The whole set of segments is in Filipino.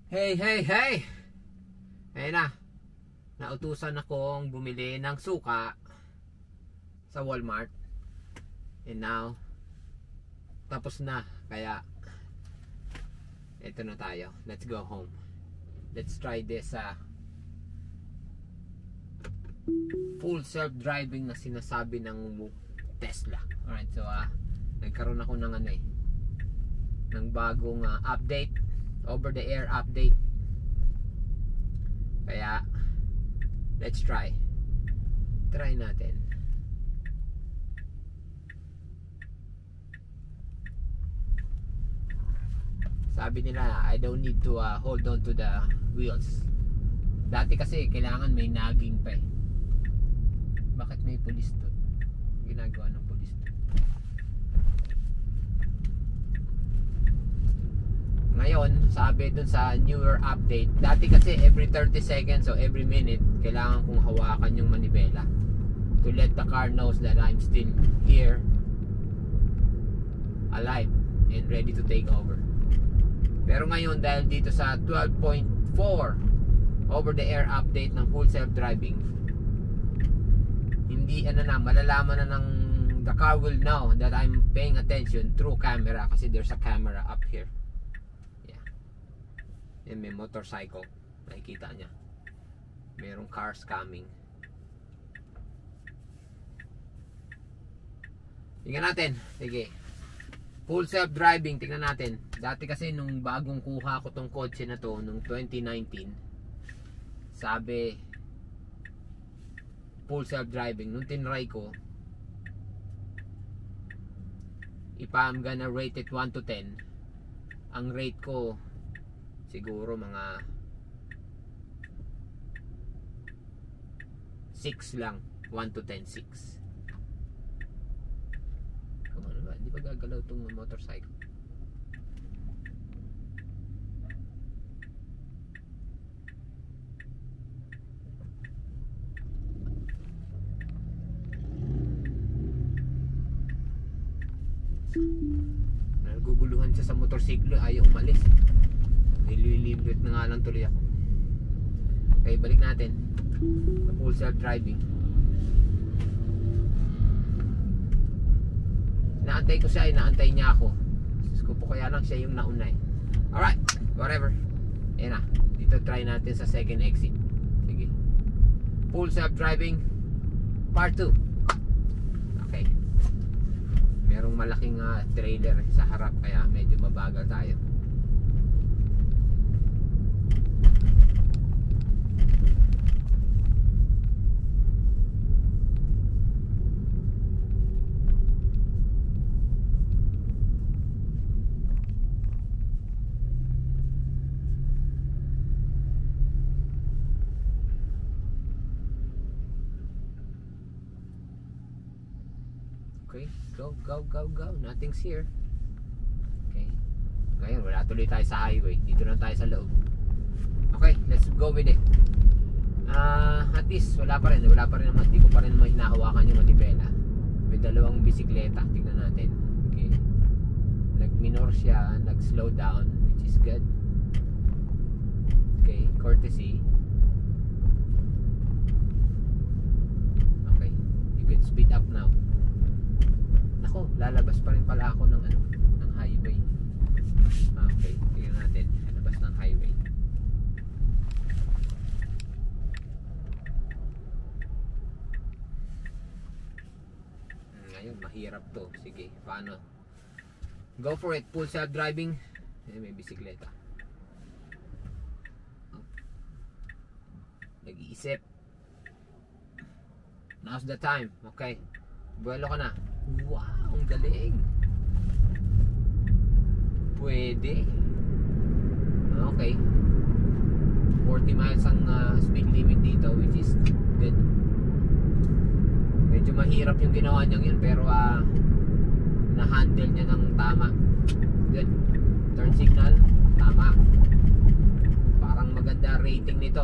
Hey, hey, hey! Ayun na. Nautusan akong bumili ng suka sa Walmart. And now, tapos na. Kaya, ito na tayo. Let's go home. Let's try this full self-driving na sinasabi ng Tesla. Alright, so nagkaroon ako ng ng bagong update, over the air update. Kaya let's try natin. Sabi nila I don't need to hold on to the wheels. Dati kasi kailangan may naging pa eh. Bakit may pulis to? Ginagawa ng pulis to. Ngayon, sabi dun sa newer update, dati kasi every 30 seconds o every minute, kailangan kong hawakan yung manibela to let the car knows that I'm still here, alive, and ready to take over. Pero ngayon, dahil dito sa 12.4 over the air update ng full self-driving, hindi malalaman na ng the car will know that I'm paying attention through camera, kasi there's a camera up here. Yan, may motorcycle, nakikita niya, merong cars coming. Tingnan natin, sige, full self-driving, tingnan natin. Dati kasi nung bagong kuha ko tong kotse na to nung 2019, sabi full self-driving. Nung tinry ko, if I'm gonna rate it 1 to 10, ang rate ko siguro mga 6 lang. 1 to 10, 6. Come on, di ba gagalaw itong motorcycle? Naguguluhan siya sa motorsiklo, ayaw umalis. Nililibrit na nga lang tuloy ako. Okay, balik natin sa full self-driving. Inaantay ko siya, inaantay niya ako. Gusto ko kaya lang siya yung nauna eh. Alright, whatever. Ayan na, dito try natin sa second exit. Sige, full self-driving part 2. Okay, merong malaking trailer sa harap, kaya medyo mabagal tayo. Okay, go. Nothing's here. Okay. Ngayon, wala tuloy tayo sa highway. Dito lang tayo sa loob. Okay, let's go with it. At least, wala pa rin naman. Hindi ko pa rin hinahawakan yung manibela. May dalawang bisikleta. Tignan natin. Okay. Nag-minor siya, nag-slow down, which is good. Okay, courtesy. Okay, you can speed up now. Ako, lalabas pa rin pala ako ng ng highway. Okay, tingnan natin. Lalabas ng highway. Ngayon, mahirap to. Sige, paano? Go for it, full self-driving. May bisikleta. Nag-iisip. Now's the time. Okay, buwelo ka na. Wow, ang galing. Pwede. Okay, 40 miles ang speed limit dito, which is good. Medyo mahirap yung ginawa niyang yun, pero na-handle niya ng tama. Good. Turn signal, tama. Parang maganda rating nito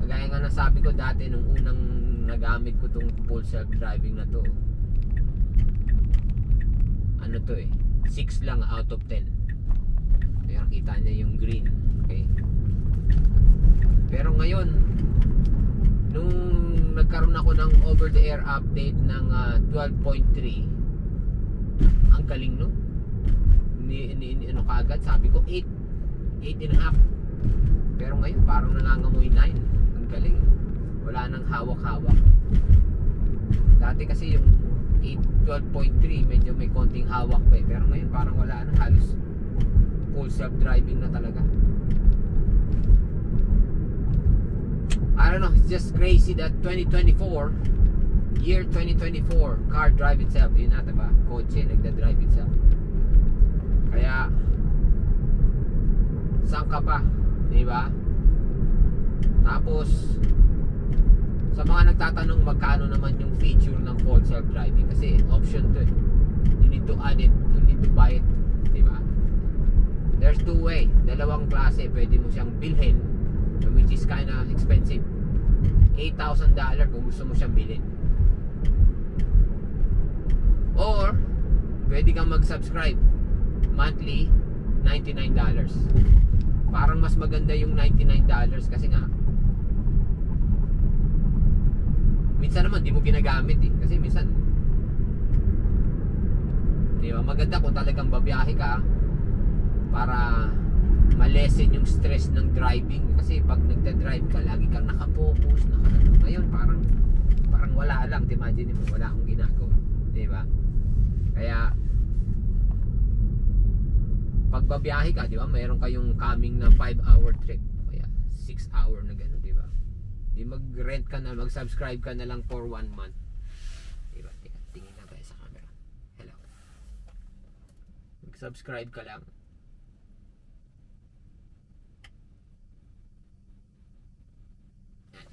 Kagaya nga nasabi ko dati nung unang nagamit ko tong full self-driving na to. Ano to 6 lang out of 10. Ayan, kita niya yung green. Okay. Pero ngayon, nung nagkaroon ako ng over the air update ng 12.3, ang galing no. Ano kaagad, sabi ko 8.5. Pero ngayon parang nangangamoy 9. Ang galing. Wala nang hawak-hawak. Dati kasi yung 12.3 medyo may konting hawak pa eh. Pero ngayon parang wala na, halos full self-driving na talaga. I don't know, it's just crazy that 2024, year 2024, car drive itself. Yun na, diba? Kotse, nagda-drive itself. Kaya saan ka pa? Diba? Tapos sa mga nagtatanong magkano naman yung feature ng full self-driving, kasi option to eh. You need to add it, you need to buy it. Diba? There's two way, dalawang klase. Pwede mo siyang bilhin, which is kinda expensive, $8,000 kung gusto mo siyang bilhin. Or pwede kang mag-subscribe monthly, $99. Parang mas maganda yung $99 kasi nga minsan naman di mo ginagamit eh. Kasi minsan, di ba, maganda kung talagang babiyahe ka para malesen yung stress ng driving. Kasi pag nagda-drive ka, lagi kang nakapokus, ngayon parang wala lang. Imagine mo, wala akong ginagawa, di ba? Kaya pag babiyahe ka, di ba, mayroon kayong coming na 5-hour trip, kaya 6-hour na gano'n, di ba? Di mag-rent ka na, mag-subscribe ka na lang for 1 month. Diba? Tingin lang tayo sa camera. Hello. Mag-subscribe ka lang. Yan.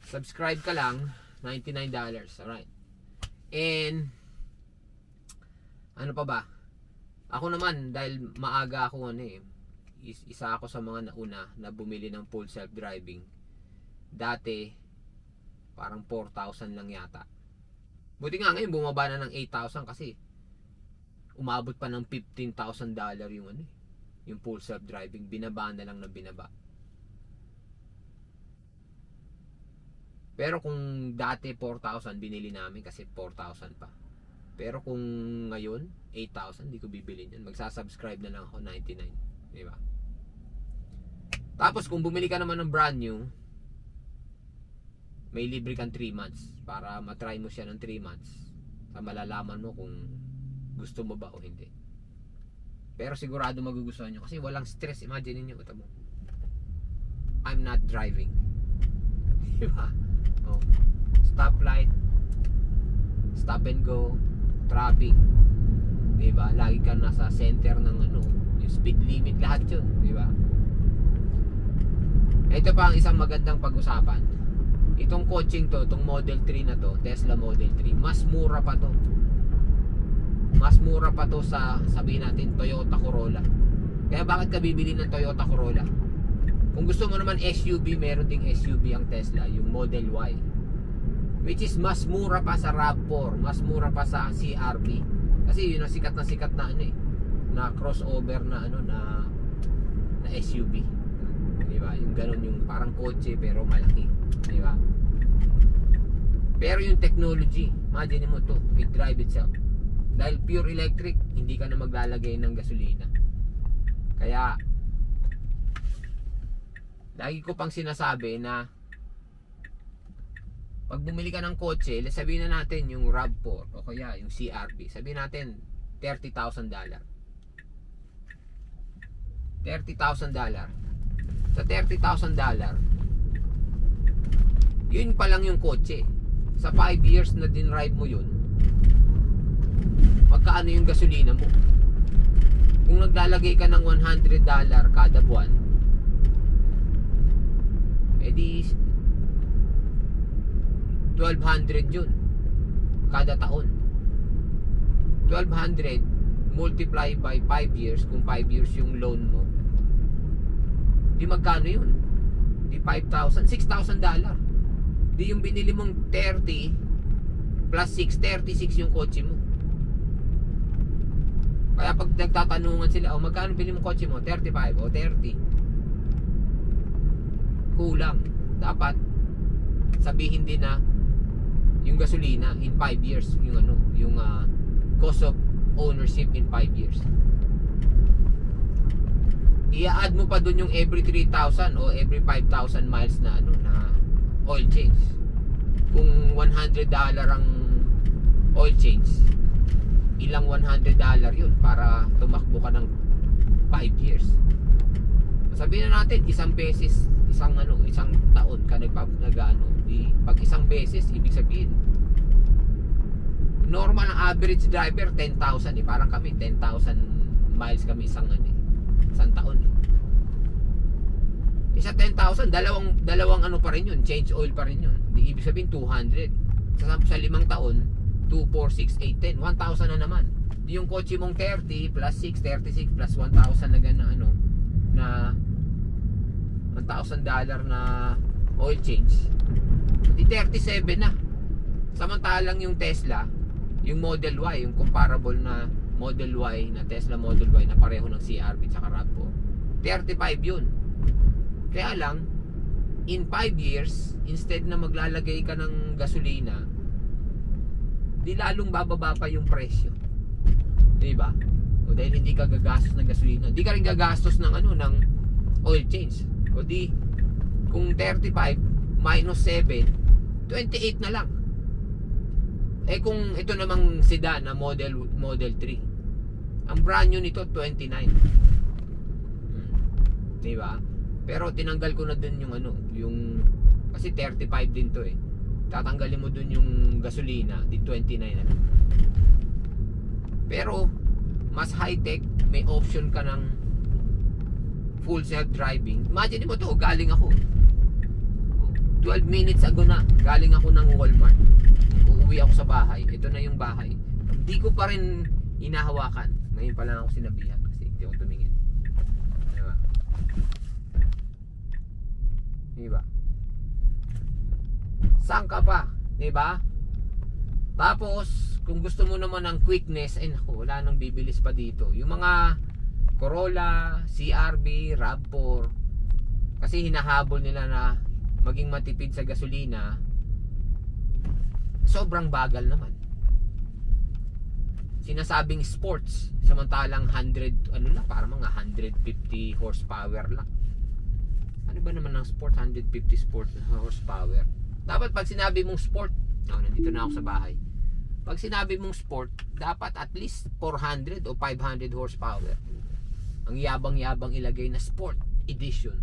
Subscribe ka lang, $99. Alright. And ano pa ba? Ako naman, dahil maaga ako isa ako sa mga nauna na bumili ng full self-driving. Dati parang 4,000 lang yata. Buti nga ngayon bumaba na ng 8,000 kasi umabot pa ng $15,000 yung full self-driving. Binaba na lang na binaba. Pero kung dati 4,000 binili namin kasi 4,000 pa. Pero kung ngayon 8,000, hindi ko bibilin yan. Magsasubscribe na lang ako, $99, di ba? Tapos kung bumili ka naman ng brand new, may libre kang 3 months para matry mo siya ng 3 months. Sa malalaman mo kung gusto mo ba o hindi. Pero sigurado magugustuhan nyo kasi walang stress. Imagine niyo, ito mo, I'm not driving. Diba? Oh. Stoplight, stop and go, traffic, diba? Lagi ka nasa center ng yung speed limit, lahat yun, diba? Ito pa ang isang magandang pag-usapan. Itong coaching to, itong Model 3 na to, Tesla Model 3, mas mura pa to. Mas mura pa to sa, sabihin natin, Toyota Corolla. Kaya bakit ka bibili ng Toyota Corolla? Kung gusto mo naman SUV, meron ding SUV ang Tesla, yung Model Y, which is mas mura pa sa RAV4, mas mura pa sa CR-V. Kasi yun ang sikat na na crossover na na SUV. Diba? Yung ganun, yung parang kotse pero malaki. Diba? Pero yung technology, imagine mo to, it drive itself. Dahil pure electric, hindi ka na maglalagay ng gasolina. Kaya lagi ko pang sinasabi na pag bumili ka ng kotse, sabihin na natin yung RAV4 o kaya yung CR-V, sabihin natin $30,000. Sa $30,000, yun pa lang yung kotse. Sa 5 years na dinrive mo yun, magkaano yung gasolina mo? Kung naglalagay ka ng $100 kada buwan, edi $1,200 yun kada taon. 1,200 multiply by 5 years, kung 5 years yung loan mo, di magkano yun? Di $5,000, $6,000. Di yung binili mong 30 plus 6, 36 yung kotse mo. Kaya pag nagtatanungan sila, oh, magkano bili mo kotse mo? 35 o 30. Kulang. Dapat sabihin din na yung gasolina in 5 years, yung ano, yung cost of ownership in 5 years. I-add mo pa dun yung every 3,000 o every 5,000 miles na ano, na oil change. Kung $100 ang oil change, ilang $100 yun para tumakbo ka ng 5 years. Sabihin na natin isang beses, isang taon ka pag isang beses, ibig sabihin normal ang average driver 10,000 parang kami 10,000 miles kami isang taon Isa 10,000, dalawang ano pa rin yun, change oil pa rin yun. Di ibig sabihin 200 sa 5 taon, 2, 4, 6, 8, 10, 1,000 na naman. Yung kotse mong 30 plus 6, 36 plus 1,000 na $1,000 na oil change, di 37 na. Samantalang yung Tesla, yung Model Y, yung comparable na Model Y, na Tesla Model Y na pareho ng CR-V tsaka RAV4, 35 yun. Kaya lang, in 5 years, instead na maglalagay ka ng gasolina, di lalong bababa pa yung presyo, diba? O dahil hindi ka gagastos ng gasolina, di ka rin gagastos ng ng oil change. O di, kung 35 minus 7, 28 na lang. Eh kung ito namang sedan na Model 3, ang brand new nito 29. Diba? Pero tinanggal ko na dun yung kasi 35 din to eh. Tatanggalin mo dun yung gasolina, di 29 na. Pero mas high-tech, may option ka ng full self-driving. Imagine mo to, galing ako 12 minutes ago na, galing ako ng Walmart. Uuwi ako sa bahay. Ito na yung bahay. Hindi ko pa rin inahawakan. Ngayon pa lang ako sinabihan kasi hindi ako tumingin. Diba? Diba? Saan ka pa? Diba? Tapos kung gusto mo naman ng quickness, ay naku, wala nang bibilis pa dito. Yung mga Corolla, CR-V, RAV4, kasi hinahabol nila na maging matipid sa gasolina, sobrang bagal naman. Sinasabing sports, samantalang 100, parang mga 150 horsepower lang. Ano ba naman ng sport? 150 horsepower. Dapat pag sinabi mong sport, nandito na ako sa bahay. Pag sinabi mong sport, dapat at least 400 o 500 horsepower. Ang yabang-yabang ilagay na sport edition.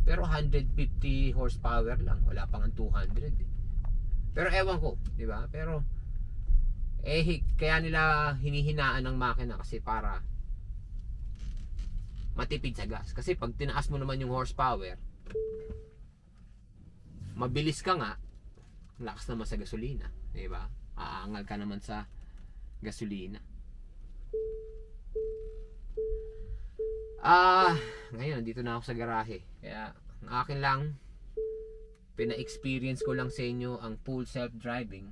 Pero 150 horsepower lang, wala pang 200 eh. Pero ewan ko, di ba? Pero kaya nila hinihinaan ng makina kasi para matipid sa gas. Kasi pag tinaas mo naman yung horsepower, mabilis ka nga, lakas naman sa gasolina, di ba? Aangal ka naman sa gasolina. Ngayon dito na ako sa garahe. Kaya ang akin lang, pina-experience ko lang sa inyo ang full self-driving.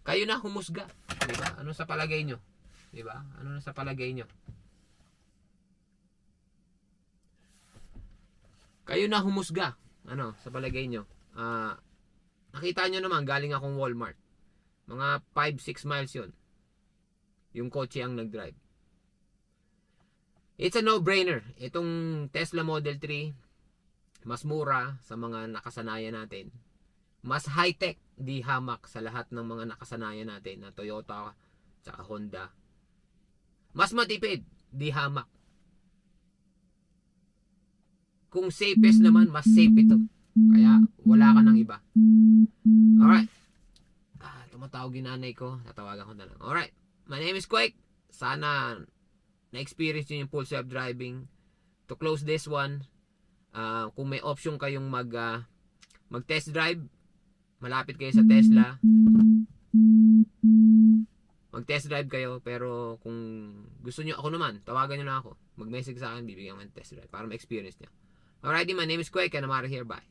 Kayo na humusga, di ba? Ano sa palagay nyo? Di ba? Ano na sa palagay nyo? Kayo na humusga. Ano sa palagay nyo? Nakita nyo naman, galing akong Walmart. Mga 5-6 miles yun. Yung kotse ang nag-drive. It's a no-brainer. Itong Tesla Model 3, mas mura sa mga nakasanayan natin. Mas high-tech, di hamak sa lahat ng mga nakasanayan natin na Toyota tsaka Honda. Mas matipid, di hamak. Kung safest naman, mas safe ito. Kaya wala ka ng iba. Alright. Tumatawag yung nanay ko. Tatawagan ko na lang. Alright. My name is Quake. Sana na-experience nyo yung full self-driving. To close this one, kung may option kayong mag-test drive, malapit kayo sa Tesla, mag-test drive kayo. Pero kung gusto nyo, ako naman, tawagan nyo lang ako. Mag-message sa akin, bibigyan ko ng test drive para ma-experience nyo. Alrighty, my name is Quake and I'm out of here. Bye.